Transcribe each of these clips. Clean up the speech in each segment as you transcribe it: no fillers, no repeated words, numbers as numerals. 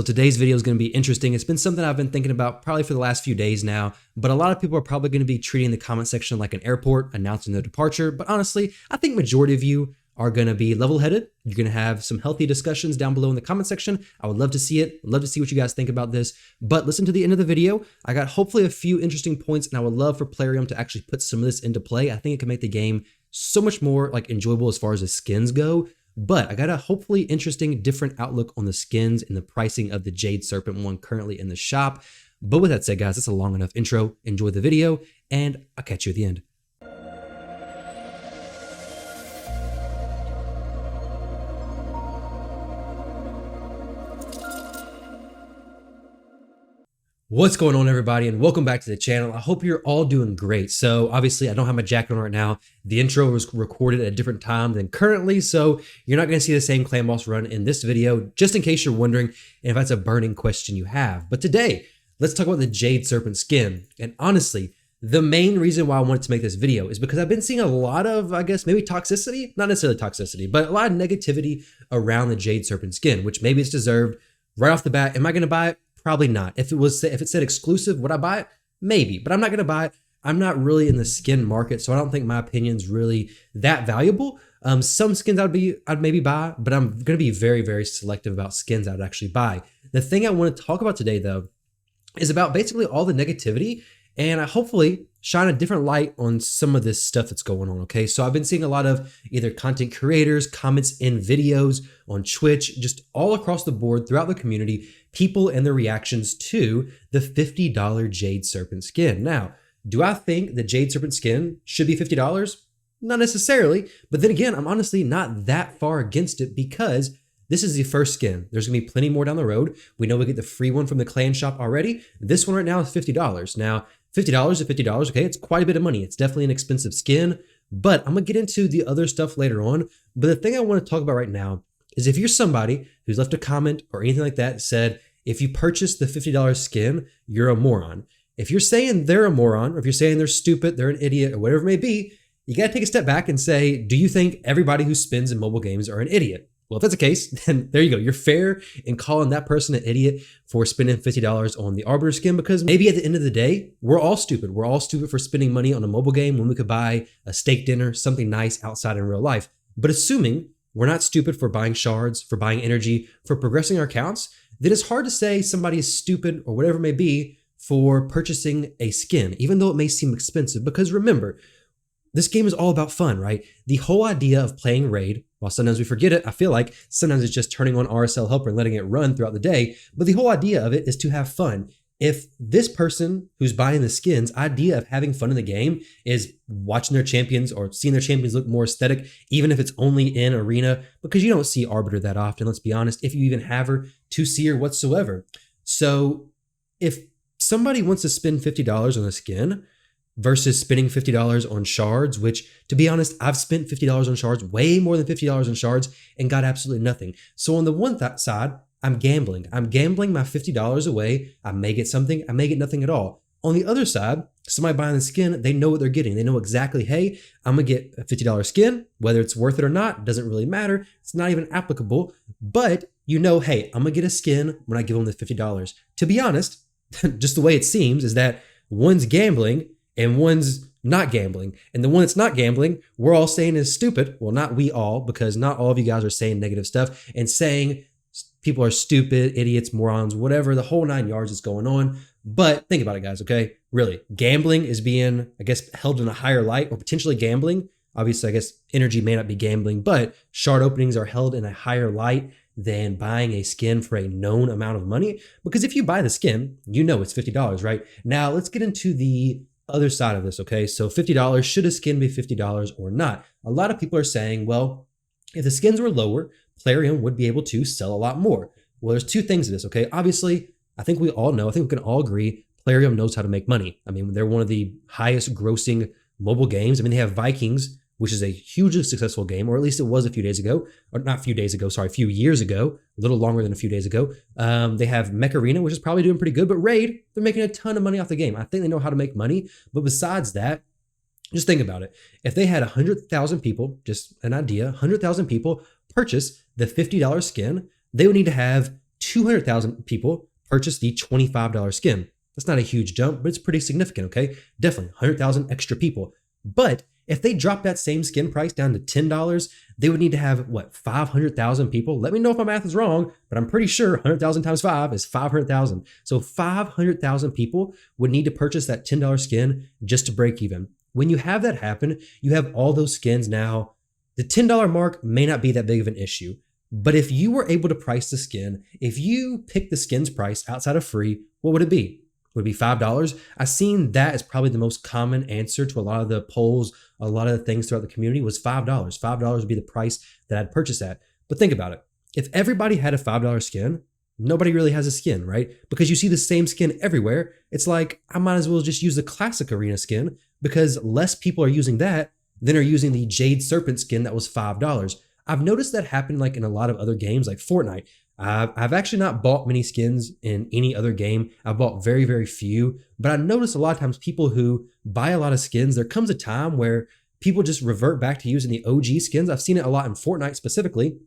today's video is going to be interesting. It's been something I've been thinking about probably for the last few days now, but a lot of people are probably going to be treating the comment section like an airport announcing their departure. But honestly, I think majority of you are going to be level-headed. You're going to have some healthy discussions down below in the comment section. I would love to see it. Love to see what you guys think about this. But listen to the end of the video. I got hopefully a few interesting points, and I would love for Plarium to actually put some of this into play. I think it can make the game so much more enjoyable as far as the skins go. But I got a hopefully interesting, different outlook on the skins and the pricing of the Jade Serpent one currently in the shop. But with that said, guys, that's a long enough intro. Enjoy the video, and I'll catch you at the end. What's going on, everybody, and welcome back to the channel. I hope you're all doing great. So obviously I don't have my jacket on right now. The intro was recorded at a different time than currently, so you're not going to see the same clan boss run in this video, just in case you're wondering if that's a burning question you have. But today, let's talk about the Jade Serpent skin. And honestly, the main reason why I wanted to make this video is because I've been seeing a lot of, I guess, maybe toxicity, not necessarily toxicity, but a lot of negativity around the Jade Serpent skin, which maybe it's deserved. Right off the bat, am I going to buy it? Probably not. If it said exclusive, would I buy it? Maybe, but I'm not going to buy it. I'm not really in the skin market, so I don't think my opinion's really that valuable. Some skins I'd maybe buy, but I'm going to be very, very selective about skins I'd actually buy. The thing I want to talk about today, though, is about basically all the negativity, and I hopefully shine a different light on some of this stuff that's going on, okay? So I've been seeing a lot of either content creators, comments in videos, on Twitch, just all across the board throughout the community, people and their reactions to the $50 Jade Serpent skin. Now, do I think the Jade Serpent skin should be $50? Not necessarily, but then again, I'm honestly not that far against it because this is the first skin. There's gonna be plenty more down the road. We know we get the free one from the clan shop already. This one right now is $50. Now, $50 to $50, okay, it's quite a bit of money. It's definitely an expensive skin, but I'm gonna get into the other stuff later on. But the thing I wanna talk about right now is if you're somebody who's left a comment or anything like that said, if you purchase the $50 skin, you're a moron. If you're saying they're a moron, or if you're saying they're stupid, they're an idiot, or whatever it may be, you gotta take a step back and say, do you think everybody who spins in mobile games are an idiot? Well, if that's the case, then there you go. You're fair in calling that person an idiot for spending $50 on the Arbiter skin, because maybe at the end of the day, we're all stupid. We're all stupid for spending money on a mobile game when we could buy a steak dinner, something nice outside in real life. But assuming we're not stupid for buying shards, for buying energy, for progressing our accounts, then it's hard to say somebody is stupid or whatever it may be for purchasing a skin, even though it may seem expensive. Because remember, this game is all about fun, right? The whole idea of playing Raid, while sometimes we forget it, I feel like sometimes it's just turning on RSL Helper and letting it run throughout the day. But the whole idea of it is to have fun. If this person who's buying the skins' idea of having fun in the game is watching their champions or seeing their champions look more aesthetic, even if it's only in arena, because you don't see Arbiter that often, let's be honest, if you even have her to see her whatsoever. So if somebody wants to spend $50 on a skin versus spending $50 on shards, which, to be honest, I've spent $50 on shards, way more than $50 on shards, and got absolutely nothing. So on the one side, I'm gambling. I'm gambling my $50 away. I may get something, I may get nothing at all. On the other side, somebody buying the skin, they know what they're getting. They know exactly, hey, I'm gonna get a $50 skin, whether it's worth it or not, doesn't really matter. It's not even applicable, but you know, hey, I'm gonna get a skin when I give them the $50. To be honest, just the way it seems is that one's gambling and one's not gambling. And the one that's not gambling, we're all saying is stupid. Well, not we all, because not all of you guys are saying negative stuff and saying people are stupid, idiots, morons, whatever, the whole 9 yards is going on. But think about it, guys, okay? Really, gambling is being, I guess, held in a higher light, or potentially gambling. Obviously, I guess energy may not be gambling, but shard openings are held in a higher light than buying a skin for a known amount of money. Because if you buy the skin, you know it's $50, right? Now, let's get into the other side of this, okay? So $50, should a skin be $50 or not? A lot of people are saying, well, if the skins were lower, Plarium would be able to sell a lot more. Well, there's two things to this, okay? Obviously, I think we all know, I think we can all agree, Plarium knows how to make money. I mean, they're one of the highest grossing mobile games. I mean, they have Vikings, which is a hugely successful game, or at least it was a few days ago, or not a few days ago, sorry, a few years ago, a little longer than a few days ago. They have Mech Arena, which is probably doing pretty good, but Raid, they're making a ton of money off the game. I think they know how to make money, but besides that, just think about it. If they had 100,000 people, just an idea, 100,000 people purchase the $50 skin, they would need to have 200,000 people purchased the $25 skin. That's not a huge jump, but it's pretty significant, okay? Definitely 100,000 extra people. But if they drop that same skin price down to $10, they would need to have, what, 500,000 people? Let me know if my math is wrong, but I'm pretty sure 100,000 times 5 is 500,000. So 500,000 people would need to purchase that $10 skin just to break even. When you have that happen, you have all those skins now. The $10 mark may not be that big of an issue, but if you were able to price the skin, if you pick the skin's price outside of free, what would it be? Would it be $5? I've seen that as probably the most common answer to a lot of the polls, a lot of the things throughout the community was $5. $5 would be the price that I'd purchase at. But think about it. If everybody had a $5 skin, nobody really has a skin, right? Because you see the same skin everywhere. It's like, I might as well just use the classic arena skin because less people are using that than are using the Jade Serpent skin that was $5. I've noticed that happen like in a lot of other games like Fortnite. I've actually not bought many skins in any other game. I've bought very, very few, but I notice a lot of times people who buy a lot of skins, there comes a time where people just revert back to using the OG skins. I've seen it a lot in Fortnite specifically.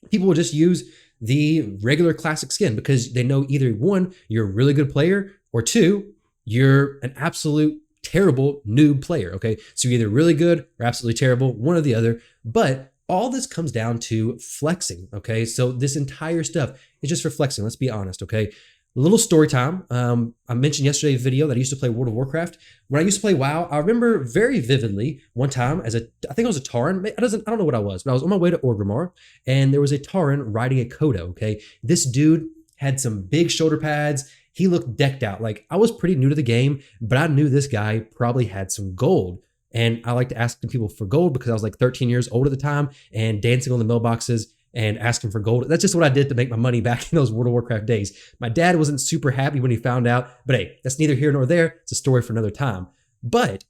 People will just use the regular classic skin because they know either one, you're a really good player, or two, you're an absolute terrible noob player, okay? So you're either really good or absolutely terrible, one or the other, but all this comes down to flexing, okay? So this entire stuff is just for flexing, let's be honest, okay? A little story time. I mentioned yesterday a video that I used to play World of Warcraft. When I used to play WoW, I remember very vividly one time I think I was a Tauren. I don't know what I was, but I was on my way to Orgrimmar and there was a Tauren riding a Kodo, okay? This dude had some big shoulder pads. He looked decked out. Like I was pretty new to the game, but I knew this guy probably had some gold. And I like to ask people for gold because I was like 13 years old at the time and dancing on the mailboxes and asking for gold. That's just what I did to make my money back in those World of Warcraft days. My dad wasn't super happy when he found out, but hey, that's neither here nor there. It's a story for another time. But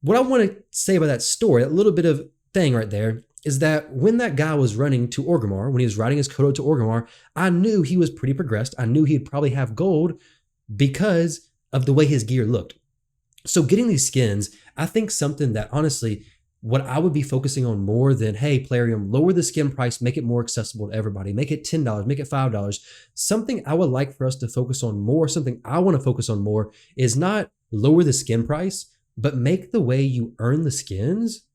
what I want to say about that story, that little bit of thing right there, is that when that guy was running to Orgrimmar, when he was riding his Kodo to Orgrimmar, I knew he was pretty progressed. I knew he'd probably have gold because of the way his gear looked. So getting these skins, I think something that honestly, what I would be focusing on more than, hey, Plarium, lower the skin price, make it more accessible to everybody, make it $10, make it $5. Something I would like for us to focus on more, something I want to focus on more is not lower the skin price, but make the way you earn the skins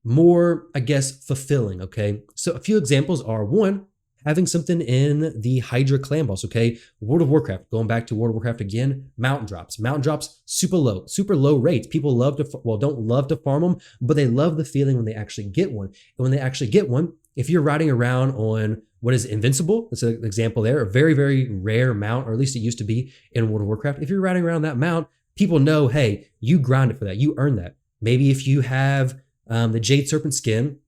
more, I guess, fulfilling, okay? So a few examples are, one, having something in the Hydra clan boss, okay? World of Warcraft, going back to World of Warcraft again, mountain drops. Mountain drops, super low rates. People love to, well, don't love to farm them, but they love the feeling when they actually get one. And when they actually get one, if you're riding around on what is Invincible, that's an example there, a very, very rare mount, or at least it used to be in World of Warcraft. If you're riding around that mount, people know, hey, you grinded for that, you earned that. Maybe if you have the Jade Serpent skin,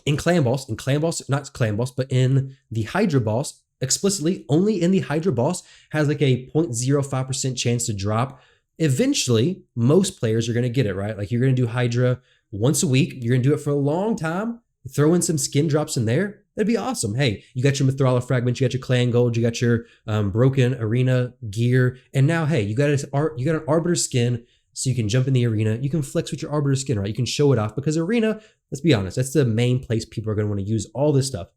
in not Clan Boss, but in the Hydra boss, explicitly, only in the Hydra boss, has like a 0.05% chance to drop. Eventually, most players are going to get it, right? Like you're going to do Hydra once a week. You're going to do it for a long time. Throw in some skin drops in there. That'd be awesome. Hey, you got your Mithrala fragments, you got your clan gold, you got your broken arena gear, and now, hey, you got an Arbiter skin, so you can jump in the arena. You can flex with your Arbiter skin, right? You can show it off because arena, let's be honest, that's the main place people are going to want to use all this stuff.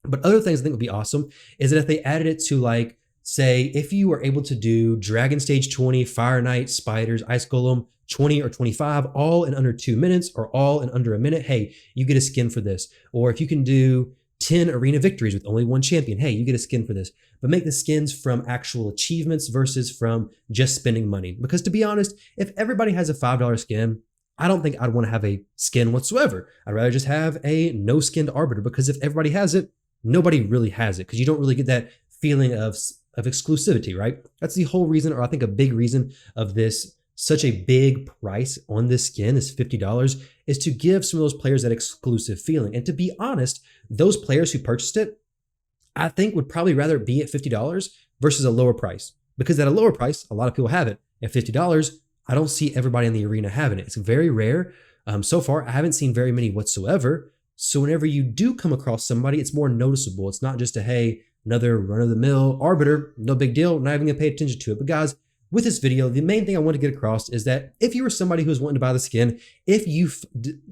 But other things I think would be awesome is that if they added it to, like, say, if you were able to do Dragon Stage 20, Fire Knight, Spiders, Ice Golem, 20 or 25, all in under 2 minutes or all in under a minute, hey, you get a skin for this. Or if you can do 10 arena victories with only one champion, hey, you get a skin for this. But make the skins from actual achievements versus from just spending money. Because to be honest, if everybody has a $5 skin, I don't think I'd want to have a skin whatsoever. I'd rather just have a no-skinned Arbiter, because if everybody has it, nobody really has it, because you don't really get that feeling of exclusivity, right? That's the whole reason, or I think a big reason of this, such a big price on this skin is $50, is to give some of those players that exclusive feeling. And to be honest, those players who purchased it, I think would probably rather be at $50 versus a lower price, because at a lower price, a lot of people have it. At $50, I don't see everybody in the arena having it. It's very rare. So far, I haven't seen very many whatsoever. So whenever you do come across somebody, it's more noticeable. It's not just a, hey, another run-of-the-mill Arbiter, no big deal, not even gonna pay attention to it. But guys, with this video, the main thing I want to get across is that if you were somebody who's wanting to buy the skin, if you,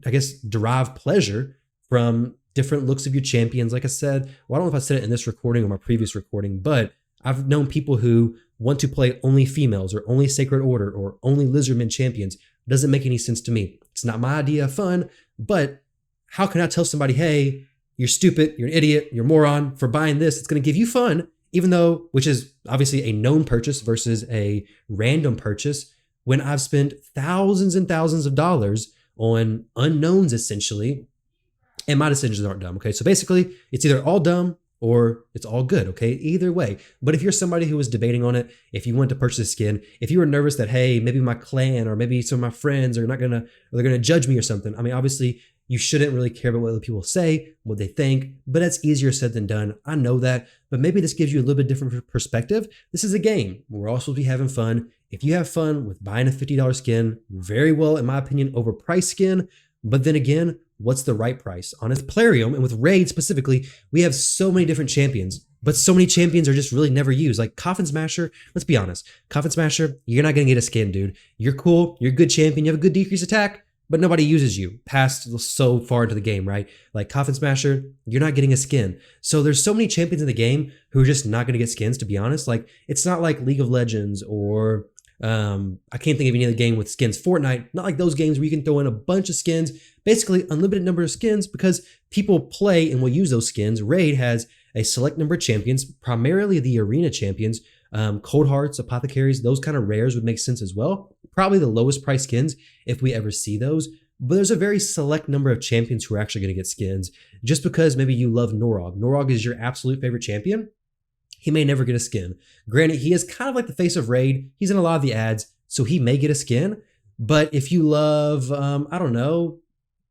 I guess, derive pleasure from different looks of your champions, like I said, well, I don't know if I said it in this recording or my previous recording, but I've known people who want to play only females or only Sacred Order or only Lizardmen champions. It doesn't make any sense to me. It's not my idea of fun, but how can I tell somebody, hey, you're stupid, you're an idiot, you're a moron for buying this? It's going to give you fun, even though, which is obviously a known purchase versus a random purchase, when I've spent thousands and thousands of dollars on unknowns essentially, and my decisions aren't dumb. Okay, so basically it's either all dumb or it's all good, okay? Either way. But if you're somebody who was debating on it, if you want to purchase a skin, if you were nervous that, hey, maybe my clan or maybe some of my friends are not gonna, or they're gonna judge me or something. I mean, obviously you shouldn't really care about what other people say, what they think, but that's easier said than done. I know that, but maybe this gives you a little bit different perspective. This is a game. We're all supposed to be having fun. If you have fun with buying a $50 skin, very well, in my opinion, overpriced skin, but then again, what's the right price? On Plarium and with Raid specifically, we have so many different champions, but so many champions are just really never used. Like Coffin Smasher, let's be honest. Coffin Smasher, you're not going to get a skin, dude. You're cool, you're a good champion, you have a good decrease attack, but nobody uses you past so far into the game, right? Like Coffin Smasher, you're not getting a skin. So there's so many champions in the game who are just not going to get skins, to be honest. Like it's not like League of Legends or I can't think of any other game with skins. Fortnite, not like those games where you can throw in a bunch of skins, basically unlimited number of skins because people play and will use those skins. Raid has a select number of champions, primarily the arena champions, cold hearts, apothecaries, those kind of rares would make sense as well. Probably the lowest price skins if we ever see those. But there's a very select number of champions who are actually going to get skins just because maybe you love Norog. Norog is your absolute favorite champion. He may never get a skin. Granted, he is kind of like the face of Raid. He's in a lot of the ads, so he may get a skin. But if you love, I don't know,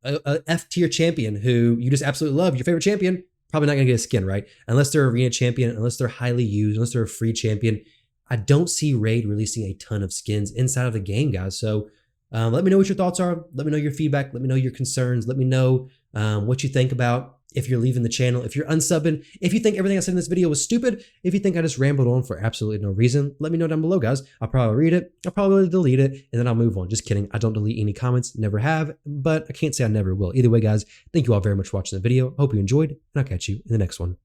a F tier champion who you just absolutely love, your favorite champion, probably not going to get a skin, right? Unless they're arena champion, unless they're highly used, unless they're a free champion. I don't see Raid releasing a ton of skins inside of the game, guys. So let me know what your thoughts are. Let me know your feedback. Let me know your concerns. Let me know what you think about if you're leaving the channel, if you're unsubbing, if you think everything I said in this video was stupid, if you think I just rambled on for absolutely no reason, let me know down below, guys. I'll probably read it. I'll probably delete it, and then I'll move on. Just kidding. I don't delete any comments. Never have, but I can't say I never will. Either way, guys, thank you all very much for watching the video. I hope you enjoyed, and I'll catch you in the next one.